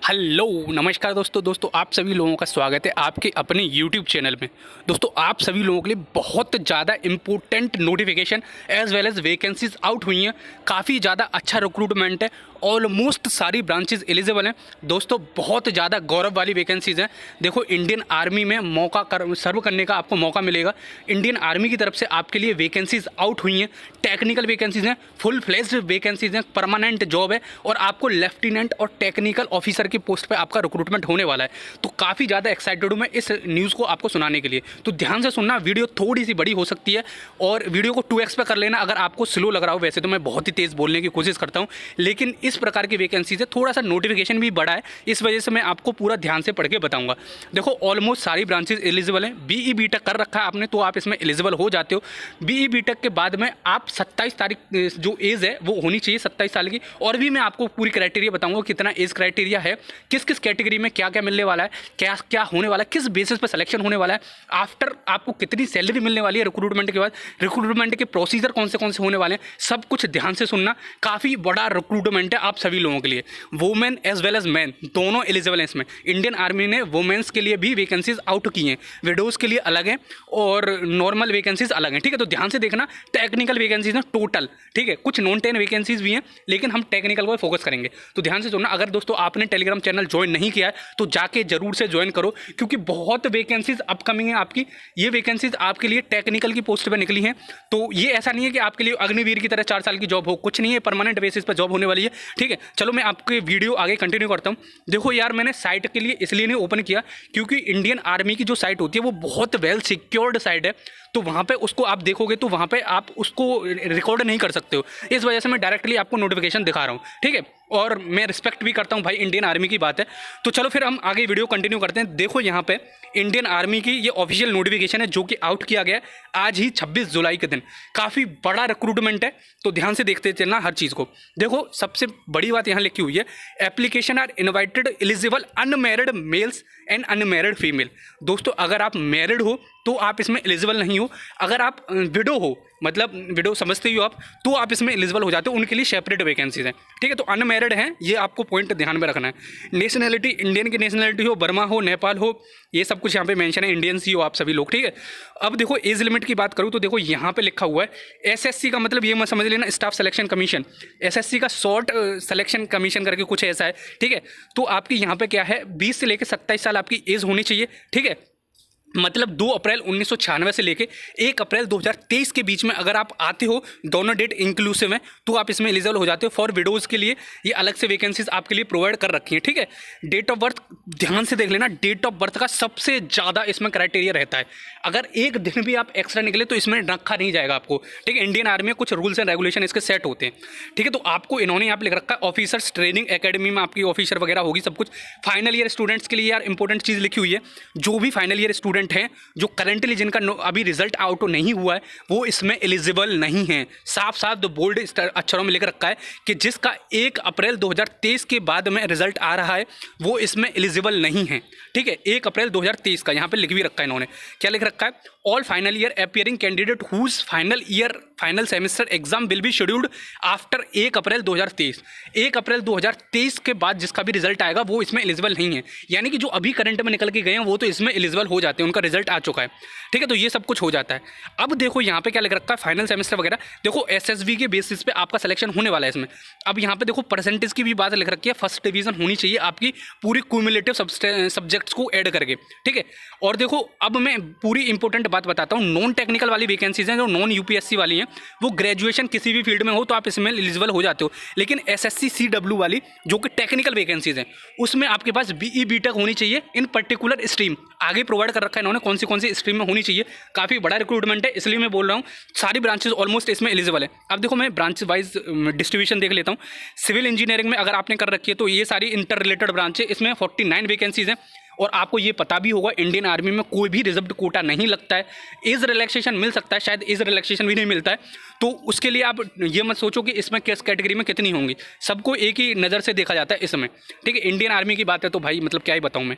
Hello नमस्कार दोस्तों आप सभी लोगों का स्वागत है आपके अपने यूट्यूब चैनल में। दोस्तों आप सभी लोगों के लिए बहुत ज़्यादा important notification as well as vacancies out हुई हैं। काफ़ी ज़्यादा अच्छा रिक्रूटमेंट है, ऑलमोस्ट सारी ब्रांचेज एलिजिबल हैं। दोस्तों बहुत ज़्यादा गौरव वाली वैकेंसीज़ हैं। देखो इंडियन आर्मी में सर्व करने का आपको मौका मिलेगा। इंडियन आर्मी की तरफ से आपके लिए वैकेंसीज आउट हुई हैं। टेक्निकल वैकेंसीज हैं, फुल फ्लेज्ड वैकेंसीज हैं, परमानेंट जॉब है और आपको लेफ्टिनेंट और टेक्निकल ऑफिसर की पोस्ट पे आपका रिक्रूटमेंट होने वाला है। तो काफ़ी ज़्यादा एक्साइटेड हूँ मैं इस न्यूज़ को आपको सुनाने के लिए। तो ध्यान से सुनना, वीडियो थोड़ी सी बड़ी हो सकती है और वीडियो को 2x पे कर लेना अगर आपको स्लो लग रहा हो। वैसे तो मैं बहुत ही तेज़ बोलने की कोशिश करता हूँ, लेकिन इस प्रकार की वैकेंसी से थोड़ा सा नोटिफिकेशन भी बढ़ा है, इस वजह से मैं आपको पूरा ध्यान से पढ़ के बताऊँगा। देखो ऑलमोस्ट सारी ब्रांचेज एलिजिबल हैं। BE BTech कर रखा है आपने तो आप इसमें एलिजिबल हो जाते हो। BE BTech के बाद में आप 27 तारीख जो एज है वो होनी चाहिए 27 साल की। और भी मैं आपको पूरी क्राइटेरिया बताऊँगा कितना एज क्राइटेरिया है, किस किस कैटेगरी में क्या क्या मिलने वाला है, क्या क्या होने वाला है, किस बेसिस पर सिलेक्शन होने वाला है, आफ्टर आपको कितनी सैलरी मिलने वाली है रिक्रूटमेंट के बाद, रिक्रूटमेंट के प्रोसीजर कौन से होने वाले हैं, सब कुछ ध्यान से सुनना। काफ़ी बड़ा रिक्रूटमेंट है आप सभी लोगों के लिए। Women as well as man दोनों एलिजिबल हैं इसमें। इंडियन आर्मी ने वुमेन्स के लिए भी वैकेंसीज आउट की हैं, विडोज़ के लिए अलग हैं और नॉर्मल वैकेंसीज अलग हैं। ठीक है, तो ध्यान से देखना। टेक्निकल वैकेंसीज हैं टोटल, ठीक है, कुछ नॉन 10 वैकेंसीज भी हैं, लेकिन हम टेक्निकल को फोकस करेंगे। तो ध्यान से सुनना। अगर दोस्तों आपने टेलीग्राम चैनल ज्वाइन नहीं किया है तो जाके जरूर से ज्वाइन करो, क्योंकि बहुत वैकेंसीज अपकमिंग है आपकी। ये वैकेंसीज आपके लिए टेक्निकल की पोस्ट पे निकली हैं। तो ये ऐसा नहीं है कि आपके लिए अग्निवीर की तरह 4 साल की जॉब हो, कुछ नहीं है, परमानेंट बेसिस पर जॉब होने वाली है। ठीक है, चलो मैं आपके वीडियो आगे कंटिन्यू करता हूँ। देखो यार, मैंने साइट के लिए इसलिए नहीं ओपन किया क्योंकि इंडियन आर्मी की जो साइट होती है वो बहुत वेल सिक्योर्ड साइट है। तो वहाँ पे उसको आप देखोगे तो वहाँ पे आप उसको रिकॉर्ड नहीं कर सकते हो। इस वजह से मैं डायरेक्टली आपको नोटिफिकेशन दिखा रहा हूँ। ठीक है, और मैं रिस्पेक्ट भी करता हूँ भाई, इंडियन आर्मी की बात है। तो चलो फिर हम आगे वीडियो कंटिन्यू करते हैं। देखो यहाँ पे इंडियन आर्मी की ये ऑफिशियल नोटिफिकेशन है जो कि आउट किया गया है आज ही 26 जुलाई के दिन। काफ़ी बड़ा रिक्रूटमेंट है, तो ध्यान से देखते चलना हर चीज़ को। देखो सबसे बड़ी बात यहाँ लिखी हुई है, application are invited eligible unmarried males and unmarried female. दोस्तों अगर आप मैरिड हो तो आप इसमें एलिजिबल नहीं हो। अगर आप विडो हो, मतलब विडो समझते ही हो आप, तो आप इसमें एलिजिबल हो जाते हो। उनके लिए सेपरेट वैकेंसीज हैं। ठीक है, तो अनमैरिड हैं, ये आपको पॉइंट ध्यान में रखना है। नेशनैलिटी इंडियन की नेशनैलिटी हो, बर्मा हो, नेपाल हो, ये सब कुछ यहाँ पे मेंशन है। इंडियंस ही हो आप सभी लोग। ठीक है, अब देखो एज लिमिट की बात करूँ तो देखो यहाँ पे लिखा हुआ है SSC का मतलब ये मत समझ लेना स्टाफ सिलेक्शन कमीशन। SSC का शॉर्ट सिलेक्शन कमीशन करके कुछ ऐसा है। ठीक है, तो आपकी यहाँ पे क्या है, 20 से लेकर 27 साल आपकी एज होनी चाहिए। ठीक है, मतलब 2 अप्रैल 1996 से लेके 1 अप्रैल 2023 के बीच में अगर आप आते हो, दोनों डेट इंक्लूसिव हैं, तो आप इसमें एलिजिबल हो जाते हो। फॉर विडोज़ के लिए ये अलग से वैकेंसीज आपके लिए प्रोवाइड कर रखी हैं। ठीक है, डेट ऑफ बर्थ ध्यान से देख लेना। डेट ऑफ बर्थ का सबसे ज़्यादा इसमें क्राइटेरिया रहता है। अगर एक दिन भी आप एक्स्ट्रा निकले तो इसमें रखा नहीं जाएगा आपको। ठीक है, इंडियन आर्मी में कुछ रूल्स एंड रेगुलेशन इसके सेट होते हैं। ठीक है, तो आपको इन्होंने यहाँ पे लिख रखा है ऑफिसर्स ट्रेनिंग एकेडमी में आपकी ऑफिसर वगैरह होगी सब कुछ। फाइनल ईयर स्टूडेंट्स के लिए यार इंपॉर्टेंट चीज़ लिखी हुई है, जो भी फाइनल ईयर स्टूडेंट हैं जो करंटली जिनका अभी रिजल्ट आउट नहीं हुआ है वो इसमें एलिजिबल नहीं है। साफ साफ दो बोल्ड अक्षरों में लिख रखा है कि जिसका 1 अप्रैल 2023 के बाद में रिजल्ट आ रहा है वो इसमें एलिजिबल नहीं है। ठीक है, 1 अप्रैल 2023 का यहाँ पे लिख भी रखा है इन्होंने। क्या लिख रखा है, all final year appearing candidate whose final semester exam will be scheduled after 1 अप्रैल 2023। 1 अप्रैल 2023 के बाद जिसका भी रिजल्ट आएगा वो इसमें एलिजिबल नहीं है। यानी कि जो अभी करंट में निकल के गए हैं वो तो इसमें एलिजिबल हो जाते हैं, उनका रिजल्ट आ चुका है। ठीक है, तो ये सब कुछ हो जाता है। अब देखो यहाँ पे क्या लिख रखा है, फाइनल सेमेस्टर वगैरह। देखो SSV के बेसिस पे आपका सिलेक्शन होने वाला है इसमें। अब यहाँ पे देखो परसेंटेज की भी बात लिख रखी है, फर्स्ट डिवीजन होनी चाहिए आपकी पूरी क्यूमुलेटिव सब्जेक्ट्स को ऐड करके। ठीक है, और देखो अब मैं पूरी इंपॉर्टेंट बात बताता हूँ। नॉन टेक्निकल वाली वैकेंसीज हैं जो नॉन UPSC वाली हैं, वो ग्रेजुएशन किसी भी फील्ड में हो तो आप इसमें एलिजिबल हो जाते हो। लेकिन SSC CW वाली जो कि टेक्निकल वैकेंसीज हैं उसमें आपके पास BE BTech होनी चाहिए इन पर्टिकुलर स्ट्रीम। आगे प्रोवाइड कर रखा है इन्होंने कौन सी स्ट्रीम में होनी चाहिए। काफ़ी बड़ा रिक्रूटमेंट है, इसलिए मैं बोल रहा हूँ सारी ब्रांचेज ऑलमोस्ट इसमें एलिजिबल है। अब देखो मैं ब्रांच वाइज डिस्ट्रीब्यूशन देख लेता हूँ। सिविल इंजीनियरिंग में अगर आपने कर रखी है तो ये सारी इंटर रिलेटेड ब्रांच है, इसमें 49 वैकेंसीज हैं। और आपको ये पता भी होगा इंडियन आर्मी में कोई भी रिजर्व्ड कोटा नहीं लगता है, एज रिलैक्सेशन मिल सकता है, शायद एज रिलैक्सेशन भी नहीं मिलता है। तो उसके लिए आप ये मत सोचो कि इसमें किस कैटेगरी में कितनी होंगी, सबको एक ही नज़र से देखा जाता है इसमें, ठीक है। इंडियन आर्मी की बात है तो भाई मतलब क्या ही बताऊँ मैं।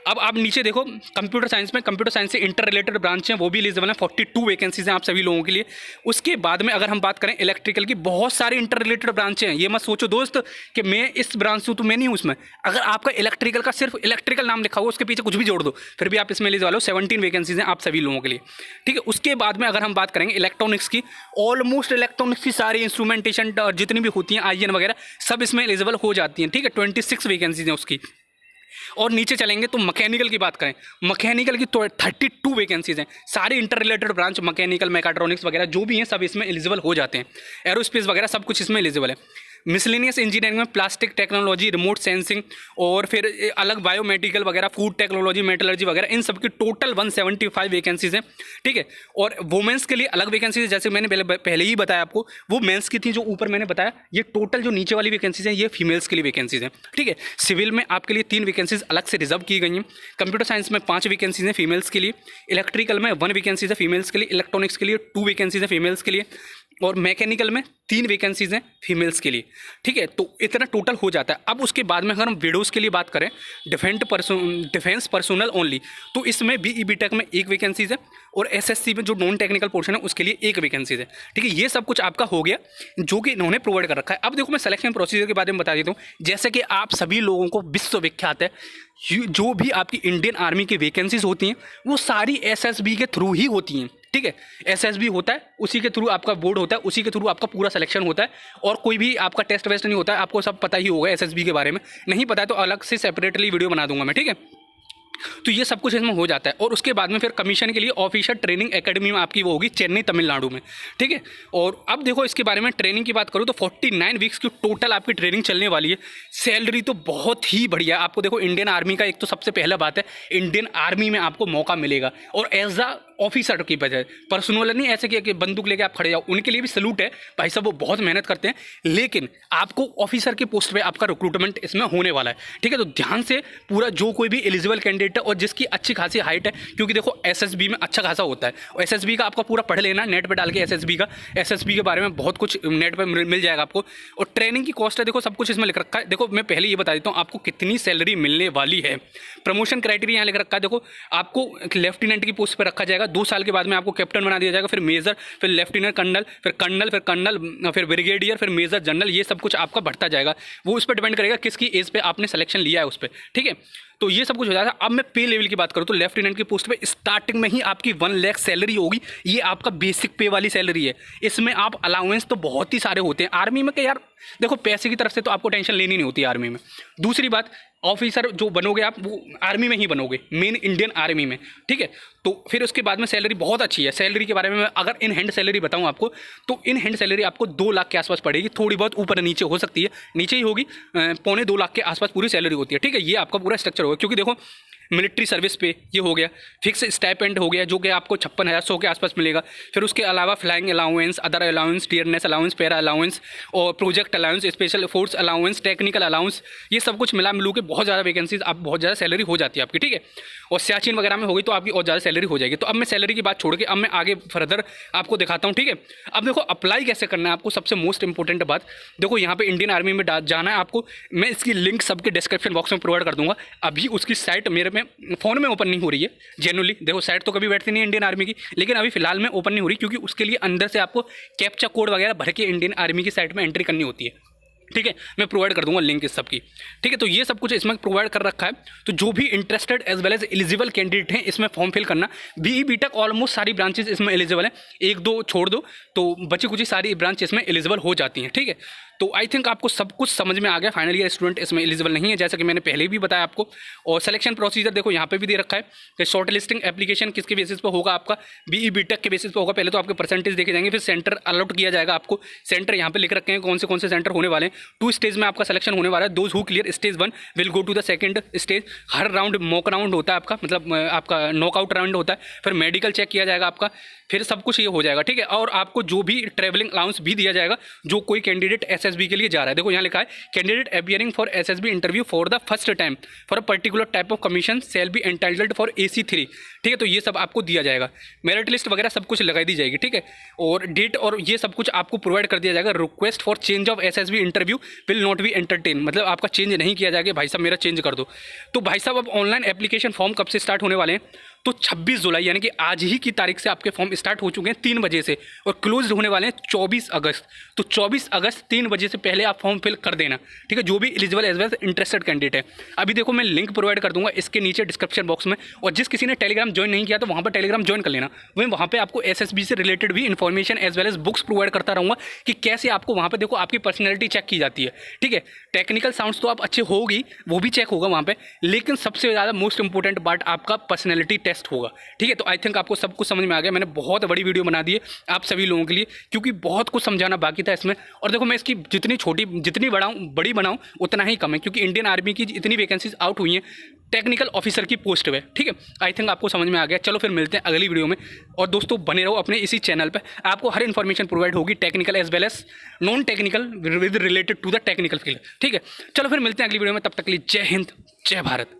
अब आप नीचे देखो कंप्यूटर साइंस में, कंप्यूटर साइंस से इंटर रिलेटेड ब्रांच हैं वो भी एलिजिबल हैं, 42 वैकेंसीज हैं आप सभी लोगों के लिए। उसके बाद में अगर हम बात करें इलेक्ट्रिकल की, बहुत सारी इंटर रिलेटेड ब्रांचें हैं। ये मत सोचो दोस्त कि मैं इस ब्रांच से हूँ तो मैं नहीं हूँ उसमें। अगर आपका इलेक्ट्रिकल का सिर्फ इलेक्ट्रिकल नाम लिखा हुआ, उसके पीछे कुछ भी जोड़ दो, फिर भी आप इसमें एलिजिबल हो। 17 वैकेंसीज हैं आप सभी लोगों के लिए, ठीक है। उसके बाद में अगर हम बात करेंगे इलेक्ट्रॉनिक्स की, ऑलमोस्ट इलेक्ट्रॉनिक्स की सारी इंस्ट्रूमेंटेशन जितनी भी होती हैं IN वगैरह सब इसमें एलिजिबल हो जाती हैं, ठीक है। 26 वैकेंसीज हैं उसकी। और नीचे चलेंगे तो मैकेनिकल की बात करें, मैकेनिकल की तो 32 वैकेंसीज हैं, सारे inter related branch mechanical mechatronics वगैरह जो भी हैं सब इसमें एलिजिबल हो जाते हैं। एरोस्पेस वगैरह सब कुछ इसमें एलिजिबल है। मिसलेनियस इंजीनियरिंग में प्लास्टिक टेक्नोलॉजी, रिमोट सेंसिंग और फिर अलग बायोमेडिकल वगैरह, फूड टेक्नोलॉजी, मेटलर्जी वगैरह, इन सब की टोटल 175 वैकेंसीज हैं, ठीक है। और वुमेंस के लिए अलग वैकेंसीज, जैसे मैंने पहले ही बताया आपको, वो मेंस की थी जो ऊपर मैंने बताया। ये टोटल जो नीचे वाली वैकेंसीज हैं ये फीमेल्स के लिए वैकेंसीज हैं, ठीक है। सिविल में आपके लिए 3 वैकेंसीज अलग से रिजर्व की गई हैं। कंप्यूटर साइंस में 5 वैकेंसीज हैं फीमेल्स के लिए। इलेक्ट्रिकल में 1 वैकेंसीज है फीमेल्स के लिए। इलेक्ट्रॉनिक्स के लिए 2 वैकेंसीज है फीमेल्स के लिए। और मैकेनिकल में 3 वैकेंसीज हैं फीमेल्स के लिए, ठीक है। तो इतना टोटल हो जाता है। अब उसके बाद में अगर हम विडोज़ के लिए बात करें, डिफेंस पर्सोनल ओनली, तो इसमें BE BTech में 1 वैकेंसीज है और SSC में जो नॉन टेक्निकल पोर्शन है उसके लिए 1 वैकेंसीज है, ठीक है। ये सब कुछ आपका हो गया जो कि इन्होंने प्रोवाइड कर रखा है। अब देखो मैं सिलेक्शन प्रोसीजर के बारे में बता देता हूँ। जैसे कि आप सभी लोगों को विश्वविख्यात है, जो भी आपकी इंडियन आर्मी की वैकेंसीज होती हैं वो सारी SSB के थ्रू ही होती हैं, ठीक है। SSB होता है, उसी के थ्रू आपका बोर्ड होता है, उसी के थ्रू आपका पूरा सिलेक्शन होता है और कोई भी आपका टेस्ट वेस्ट नहीं होता है। आपको सब पता ही होगा SSB के बारे में, नहीं पता है तो अलग से सेपरेटली वीडियो बना दूंगा मैं, ठीक है। तो ये सब कुछ इसमें हो जाता है। और उसके बाद में फिर कमीशन के लिए ऑफिसर ट्रेनिंग एकेडमी में आपकी वो होगी चेन्नई तमिलनाडु में, ठीक है। और अब देखो इसके बारे में ट्रेनिंग की बात करूँ तो 49 वीक्स की टोटल आपकी ट्रेनिंग चलने वाली है। सैलरी तो बहुत ही बढ़िया है। आपको देखो इंडियन आर्मी का एक तो सबसे पहला बात है, इंडियन आर्मी में आपको मौका मिलेगा और एज अ ऑफिसर की बजाय, पर्सनल नहीं ऐसे कि बंदूक लेके आप खड़े जाओ, उनके लिए भी सलूट है भाई साहब, वो बहुत मेहनत करते हैं। लेकिन आपको ऑफिसर के पोस्ट पे आपका रिक्रूटमेंट इसमें होने वाला है, ठीक है। तो ध्यान से पूरा जो कोई भी एलिजिबल कैंडिडेट है और जिसकी अच्छी खासी हाइट है, क्योंकि देखो SSB में अच्छा खासा होता है और SSB का आपका पूरा पढ़ लेना नेट पर डाल के, SSB के बारे में बहुत कुछ नेट पर मिल जाएगा आपको। और ट्रेनिंग की कॉस्ट है देखो सब कुछ इसमें लिख रखा है। देखो मैं पहले ये बता देता हूँ आपको कितनी सैलरी मिलने वाली है। प्रमोशन क्राइटेरिया यहाँ लिख रखा है। देखो आपको लेफ्टिनेंट की पोस्ट पर रखा जाएगा, 2 साल के बाद में आपको कैप्टन बना दिया जाएगा, फिर मेजर, फिर लेफ्टिनेंट कर्नल, फिर कर्नल, फिर ब्रिगेडियर, फिर मेजर जनरल, ये सब कुछ आपका बढ़ता जाएगा। वो उस पर डिपेंड करेगा किसकी एज पे आपने सिलेक्शन लिया है उस पर, ठीक है। तो ये सब कुछ हो जाता है। अब मैं पे लेवल की बात करूँ तो लेफ्टिनेंट की पोस्ट पे स्टार्टिंग में ही आपकी 1 लाख सैलरी होगी। ये आपका बेसिक पे वाली सैलरी है। इसमें आप अलाउंस तो बहुत ही सारे होते हैं आर्मी में, कि यार देखो पैसे की तरफ से तो आपको टेंशन लेनी नहीं होती आर्मी में। दूसरी बात, ऑफिसर जो बनोगे आप वो आर्मी में ही बनोगे, मेन इंडियन आर्मी में, ठीक है। तो फिर उसके बाद में सैलरी बहुत अच्छी है। सैलरी के बारे में मैं अगर इन हैंड सैलरी बताऊं आपको तो इन हैंड सैलरी आपको 2 लाख के आसपास पड़ेगी, थोड़ी बहुत ऊपर नीचे हो सकती है, नीचे ही होगी, 2.25 लाख के आसपास पूरी सैलरी होती है, ठीक है। ये आपका पूरा स्ट्रक्चर होगा, क्योंकि देखो मिलिट्री सर्विस पे ये हो गया, फिक्स स्टाइपेंड हो गया जो कि आपको 56,100 के आसपास मिलेगा। फिर उसके अलावा flying allowance, other allowance, dearness allowance, para allowance और project allowance, special force allowance, technical allowance, ये सब कुछ मिलू के बहुत ज़्यादा वैकेंसीज, आप बहुत ज़्यादा सैलरी हो जाती है आपकी, ठीक है। और सियाचिन वगैरह में होगी तो आपकी और ज़्यादा सैलरी हो जाएगी। तो अब मैं सैलरी की बात छोड़ के अब मैं आगे फर्दर आपको दिखाता हूँ, ठीक है। अब देखो अप्लाई कैसे करना है आपको, सबसे मोस्ट इंपॉर्टेंट बात देखो, यहाँ पे इंडियन आर्मी में जाना है आपको। मैं इसकी लिंक सबके डिस्क्रिप्शन बॉक्स में प्रोवाइड कर दूंगा। अभी उसकी साइट मेरे में फ़ोन में ओपन नहीं हो रही है जेन्युइनली। देखो साइट तो कभी बैठती नहीं है इंडियन आर्मी की, लेकिन अभी फिलहाल में ओपन नहीं हो रही क्योंकि उसके लिए अंदर से आपको कैप्चा कोड वगैरह भर के इंडियन आर्मी की साइट में एंट्री करनी होती है, ठीक है। मैं प्रोवाइड कर दूंगा लिंक इस सब की, ठीक है। तो ये सब कुछ इसमें प्रोवाइड कर रखा है। तो जो भी interested as well as eligible candidate हैं इसमें फॉर्म फिल करना। BE BTech ऑलमोस्ट सारी ब्रांचेस इसमें एलिजिबल हैं, 1-2 छोड़ दो तो बची कुछ सारी ब्रांच इसमें एलिजिबल हो जाती हैं, ठीक है। तो आई थिंक आपको सब कुछ समझ में आ गया। फाइनल ईयर स्टूडेंट इसमें एलिजिबल नहीं है, जैसा कि मैंने पहले भी बताया आपको। और सिलेक्शन प्रोसीजर देखो यहाँ पे भी दे रखा है कि शॉर्ट लिस्टिंग एप्लीकेशन किसके बेसिस पर होगा, आपका BE BTech के बेसिस पर होगा। पहले तो आपके परसेंटेज देखे जाएंगे, फिर सेंटर अलॉट किया जाएगा आपको। सेंटर यहाँ पे लिख रखे हैं कौन से सेंटर होने वाले हैं। 2 स्टेज में आपका सिलेक्शन होने वाला है। Those who clear stage 1 will go to the second stage. हर राउंड मॉक राउंड होता है आपका, मतलब आपका नॉकआउट राउंड होता है। फिर मेडिकल चेक किया जाएगा आपका, फिर सब कुछ ये हो जाएगा, ठीक है। और आपको जो भी ट्रैवलिंग अलाउंस भी दिया जाएगा जो कोई कैंडिडेट एसएसबी के लिए जा रहा है। देखो यहाँ लिखा है candidate appearing for SSB interview for the first time for a particular type of commission shall be entitled for AC3, ठीक है। तो ये सब आपको दिया जाएगा, मेरिट लिस्ट वगैरह सब कुछ लगा दी जाएगी, ठीक है। और डेट और ये सब कुछ आपको प्रोवाइड कर दिया जाएगा। Request for change of SSB interview will not be entertain, मतलब आपका चेंज नहीं किया जाएगा, भाई साहब मेरा चेंज कर दो। तो भाई साहब अब ऑनलाइन एप्लीकेशन फॉर्म कब से स्टार्ट होने वाले हैं, तो 26 जुलाई यानी कि आज ही की तारीख से आपके फॉर्म स्टार्ट हो चुके हैं 3 बजे से, और क्लोज होने वाले हैं 24 अगस्त। तो 24 अगस्त 3 बजे से पहले आप फॉर्म फिल कर देना, ठीक है, जो भी eligible as well interested candidate है। अभी देखो मैं लिंक प्रोवाइड कर दूंगा इसके नीचे डिस्क्रिप्शन बॉक्स में, और जिस किसी ने टेलीग्राम ज्वाइन नहीं किया तो वहाँ पर टेलीग्राम ज्वाइन कर लेना। वहाँ पे आपको एसएसबी से रिलेटेड भी information as well as books provide करता रहूँगा कि कैसे आपको वहाँ पर देखो आपकी पर्सनैलिटी चेक की जाती है, ठीक है। टेक्निकल साउंड्स तो आप अच्छे होगी, वो भी चेक होगा वहाँ पे, लेकिन सबसे ज़्यादा मोस्ट इंपॉर्टेंट पार्ट आपका पर्सनैलिटी टेस्ट होगा, ठीक है। तो आई थिंक आपको सब कुछ समझ में आ गया। मैंने बहुत बड़ी वीडियो बना दी है आप सभी लोगों के लिए, क्योंकि बहुत कुछ समझाना बाकी था इसमें। और देखो मैं इसकी जितनी बड़ी बनाऊँ उतना ही कम है, क्योंकि इंडियन आर्मी की इतनी वैकेंसीज आउट हुई हैं टेक्निकल ऑफिसर की पोस्ट पे, ठीक है। आई थिंक आपको समझ में आ गया। चलो फिर मिलते हैं अगली वीडियो में, और दोस्तों बने रहो अपने इसी चैनल पे, आपको हर इन्फॉर्मेशन प्रोवाइड होगी technical as well as non technical with related to the technical field, ठीक है। चलो फिर मिलते हैं अगली वीडियो में, तब तक के लिए जय हिंद जय भारत।